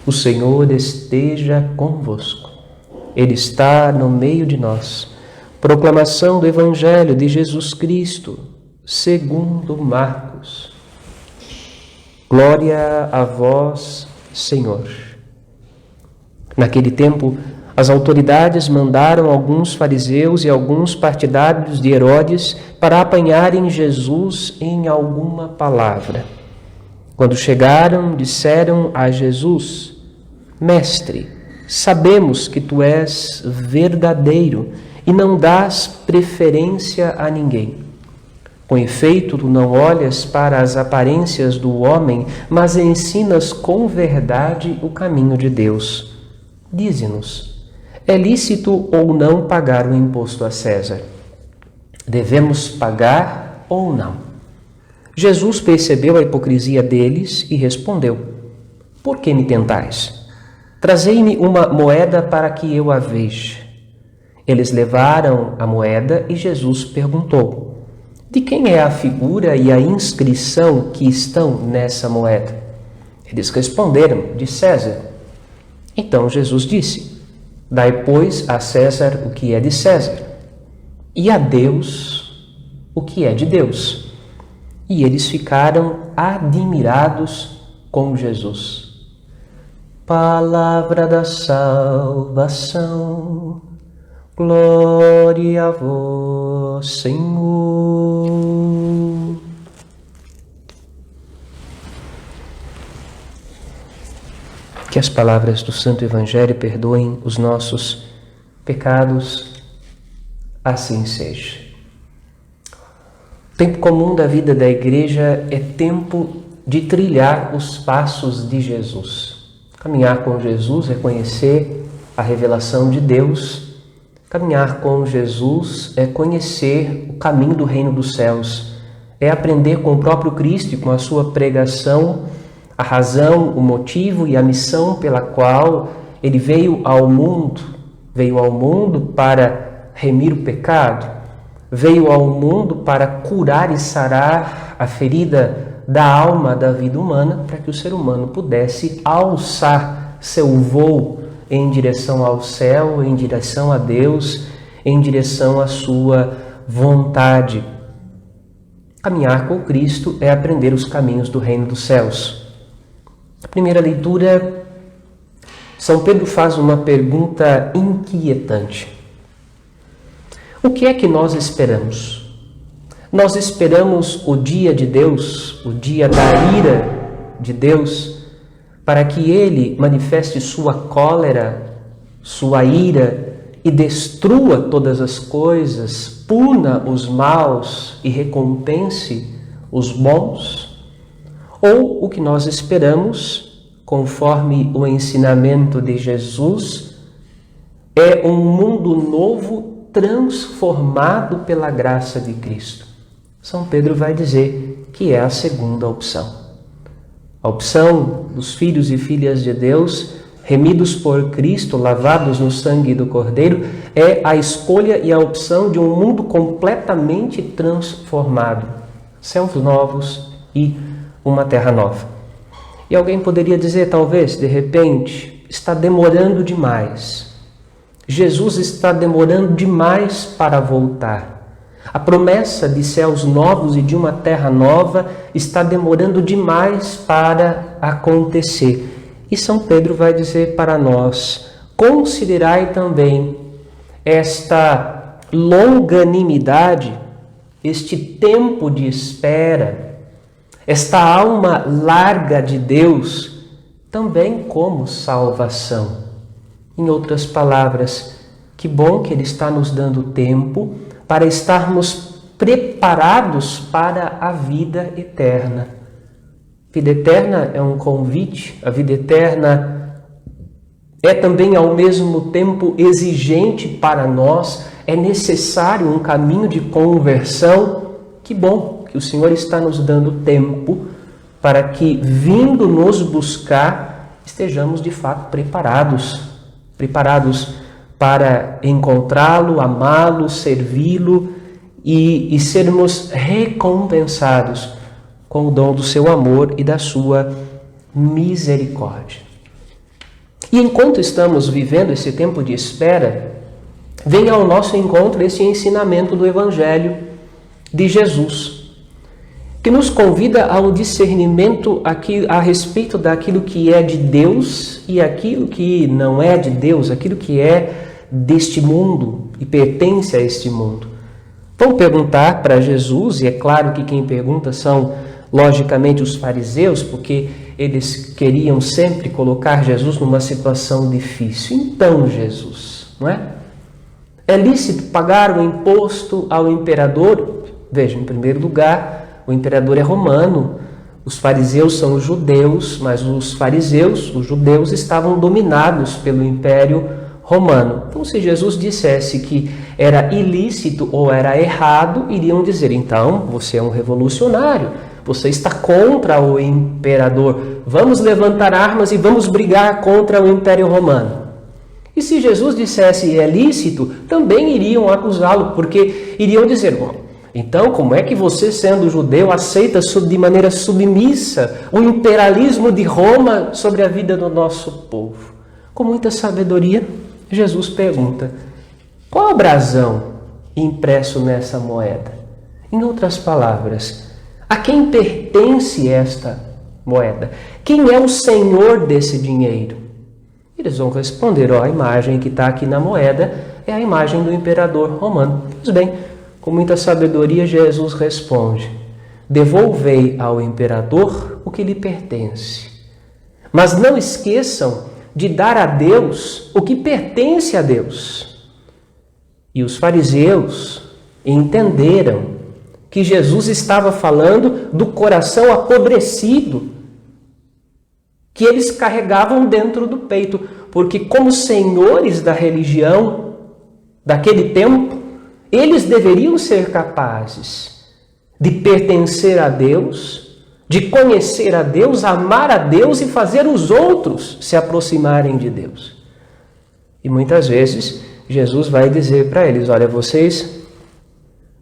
O Senhor esteja convosco. Ele está no meio de nós. Proclamação do Evangelho de Jesus Cristo, segundo Marcos. Glória a vós, Senhor. Naquele tempo, as autoridades mandaram alguns fariseus e alguns partidários de Herodes para apanharem Jesus em alguma palavra. Quando chegaram, disseram a Jesus: Mestre, sabemos que tu és verdadeiro e não dás preferência a ninguém. Com efeito, tu não olhas para as aparências do homem, mas ensinas com verdade o caminho de Deus. Dize-nos, é lícito ou não pagar o imposto a César? Devemos pagar ou não? Jesus percebeu a hipocrisia deles e respondeu: Por que me tentais? Trazei-me uma moeda para que eu a veja. Eles levaram a moeda e Jesus perguntou: De quem é a figura e a inscrição que estão nessa moeda? Eles responderam: De César. Então Jesus disse: Dai, pois, a César o que é de César, e a Deus o que é de Deus. E eles ficaram admirados com Jesus. Palavra da salvação, glória a vós, Senhor. Que as palavras do Santo Evangelho perdoem os nossos pecados, assim seja. O tempo comum da vida da igreja é tempo de trilhar os passos de Jesus. Caminhar com Jesus é conhecer a revelação de Deus. Caminhar com Jesus é conhecer o caminho do reino dos céus. É aprender com o próprio Cristo e com a sua pregação a razão, o motivo e a missão pela qual ele veio ao mundo. Veio ao mundo para remir o pecado. Veio ao mundo para curar e sarar a ferida da alma, da vida humana, para que o ser humano pudesse alçar seu voo em direção ao céu, em direção a Deus, em direção à sua vontade. Caminhar com Cristo é aprender os caminhos do reino dos céus. Na primeira leitura, São Pedro faz uma pergunta inquietante. O que é que nós esperamos? Nós esperamos o dia de Deus, o dia da ira de Deus, para que Ele manifeste sua cólera, sua ira e destrua todas as coisas, puna os maus e recompense os bons? Ou o que nós esperamos, conforme o ensinamento de Jesus, é um mundo novo transformado pela graça de Cristo? São Pedro vai dizer que é a segunda opção. A opção dos filhos e filhas de Deus, remidos por Cristo, lavados no sangue do Cordeiro, é a escolha e a opção de um mundo completamente transformado. Céus novos e uma terra nova. E alguém poderia dizer, talvez, de repente, está demorando demais. Jesus está demorando demais para voltar. A promessa de céus novos e de uma terra nova está demorando demais para acontecer. E São Pedro vai dizer para nós: considerai também esta longanimidade, este tempo de espera, esta alma larga de Deus, também como salvação. Em outras palavras, que bom que Ele está nos dando tempo para estarmos preparados para a vida eterna. Vida eterna é um convite, a vida eterna é também ao mesmo tempo exigente para nós, é necessário um caminho de conversão. Que bom que o Senhor está nos dando tempo para que, vindo nos buscar, estejamos de fato preparados para encontrá-lo, amá-lo, servi-lo e sermos recompensados com o dom do seu amor e da sua misericórdia. E enquanto estamos vivendo esse tempo de espera, vem ao nosso encontro esse ensinamento do Evangelho de Jesus, que nos convida ao discernimento aqui, a respeito daquilo que é de Deus e aquilo que não é de Deus, aquilo que é deste mundo e pertence a este mundo. Vão perguntar para Jesus, e é claro que quem pergunta são, logicamente, os fariseus, porque eles queriam sempre colocar Jesus numa situação difícil. Então, Jesus, não é? É lícito pagar o imposto ao imperador? Veja, em primeiro lugar, o imperador é romano, os fariseus são os judeus, mas os fariseus, os judeus, estavam dominados pelo Império Romano. Então, se Jesus dissesse que era ilícito ou era errado, iriam dizer, então, você é um revolucionário, você está contra o imperador, vamos levantar armas e vamos brigar contra o Império Romano. E se Jesus dissesse é lícito, também iriam acusá-lo, porque iriam dizer, bom, então como é que você, sendo judeu, aceita de maneira submissa o imperialismo de Roma sobre a vida do nosso povo? Com muita sabedoria, Jesus pergunta, qual é o brasão impresso nessa moeda? Em outras palavras, a quem pertence esta moeda? Quem é o senhor desse dinheiro? Eles vão responder, a imagem que está aqui na moeda é a imagem do imperador romano. Pois bem, com muita sabedoria, Jesus responde, devolvei ao imperador o que lhe pertence. Mas não esqueçam de dar a Deus o que pertence a Deus. E os fariseus entenderam que Jesus estava falando do coração apodrecido que eles carregavam dentro do peito, porque como senhores da religião daquele tempo, eles deveriam ser capazes de pertencer a Deus, de conhecer a Deus, amar a Deus e fazer os outros se aproximarem de Deus. E muitas vezes Jesus vai dizer para eles, olha, vocês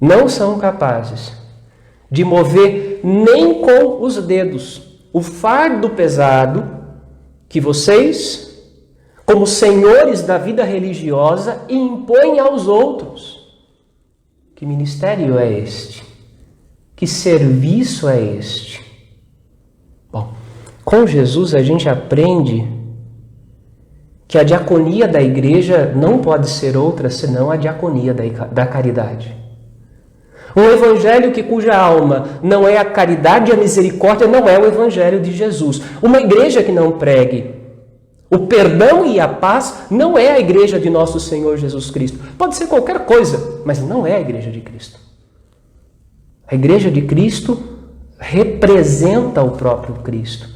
não são capazes de mover nem com os dedos o fardo pesado que vocês, como senhores da vida religiosa, impõem aos outros. Que ministério é este? Que serviço é este? Bom, com Jesus a gente aprende que a diaconia da igreja não pode ser outra senão a diaconia da caridade. Um evangelho cuja alma não é a caridade e a misericórdia não é o evangelho de Jesus. Uma igreja que não pregue o perdão e a paz não é a igreja de nosso Senhor Jesus Cristo. Pode ser qualquer coisa, mas não é a igreja de Cristo. A igreja de Cristo representa o próprio Cristo.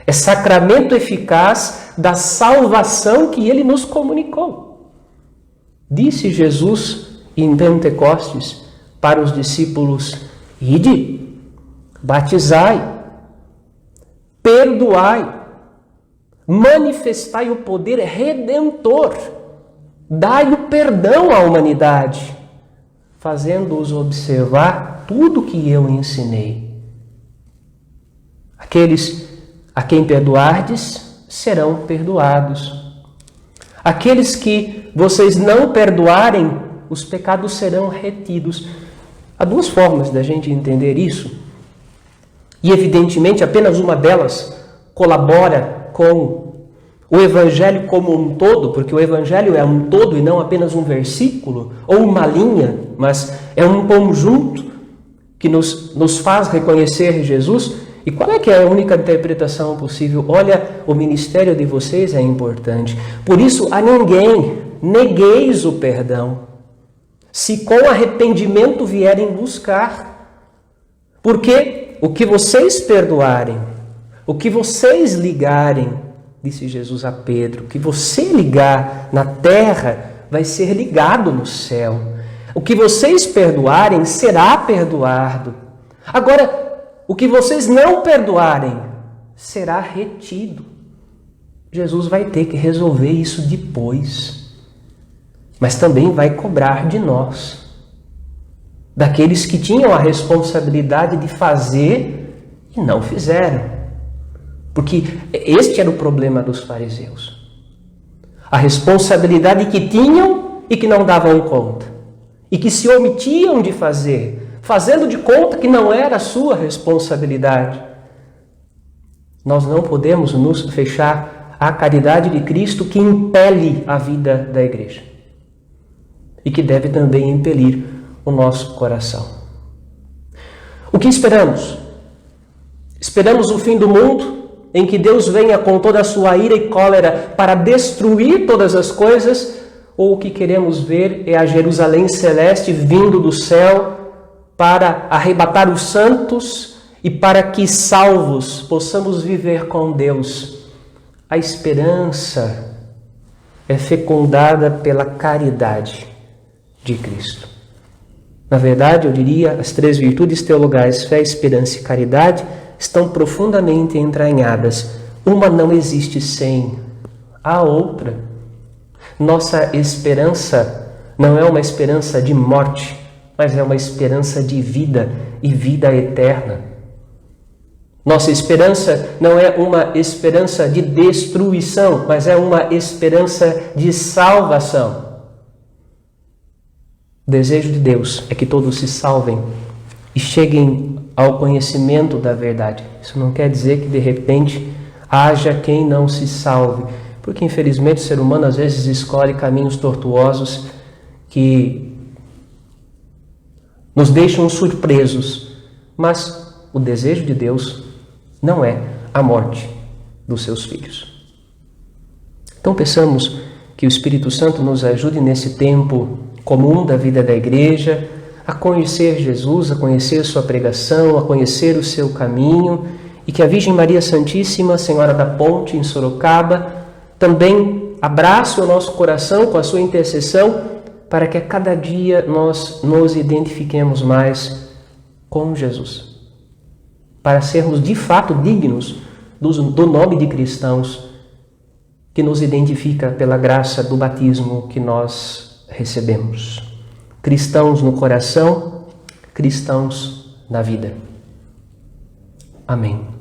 É sacramento eficaz da salvação que ele nos comunicou. Disse Jesus em Pentecostes para os discípulos, ide, batizai, perdoai, manifestai o poder redentor, dai o perdão à humanidade, fazendo-os observar tudo que eu ensinei. Aqueles a quem perdoardes serão perdoados. Aqueles que vocês não perdoarem, os pecados serão retidos. Há duas formas da gente entender isso. E evidentemente apenas uma delas colabora com o Evangelho como um todo, porque o Evangelho é um todo e não apenas um versículo ou uma linha, mas é um conjunto que nos faz reconhecer Jesus. E qual é que é a única interpretação possível? Olha, o ministério de vocês é importante. Por isso, a ninguém negueis o perdão, se com arrependimento vierem buscar. Porque o que vocês perdoarem, o que vocês ligarem, disse Jesus a Pedro, o que você ligar na terra vai ser ligado no céu. O que vocês perdoarem será perdoado. Agora, o que vocês não perdoarem será retido. Jesus vai ter que resolver isso depois. Mas também vai cobrar de nós, daqueles que tinham a responsabilidade de fazer e não fizeram. Porque este era o problema dos fariseus. A responsabilidade que tinham e que não davam conta. E que se omitiam de fazer, fazendo de conta que não era a sua responsabilidade. Nós não podemos nos fechar à caridade de Cristo que impele a vida da igreja. E que deve também impelir o nosso coração. O que esperamos? Esperamos o fim do mundo, em que Deus venha com toda a sua ira e cólera para destruir todas as coisas, ou o que queremos ver é a Jerusalém celeste vindo do céu para arrebatar os santos e para que, salvos, possamos viver com Deus. A esperança é fecundada pela caridade de Cristo. Na verdade, eu diria, as três virtudes teologais, fé, esperança e caridade, estão profundamente entranhadas. Uma não existe sem a outra. Nossa esperança não é uma esperança de morte, mas é uma esperança de vida e vida eterna. Nossa esperança não é uma esperança de destruição, mas é uma esperança de salvação. O desejo de Deus é que todos se salvem e cheguem ao conhecimento da verdade. Isso não quer dizer que de repente haja quem não se salve, porque infelizmente o ser humano às vezes escolhe caminhos tortuosos que nos deixam surpresos, mas o desejo de Deus não é a morte dos seus filhos. Então peçamos que o Espírito Santo nos ajude nesse tempo comum da vida da igreja, a conhecer Jesus, a conhecer sua pregação, a conhecer o seu caminho, e que a Virgem Maria Santíssima, Senhora da Ponte, em Sorocaba, também abrace o nosso coração com a sua intercessão, para que a cada dia nós nos identifiquemos mais com Jesus, para sermos de fato dignos do nome de cristãos, que nos identifica pela graça do batismo que nós recebemos. Cristãos no coração, cristãos na vida. Amém.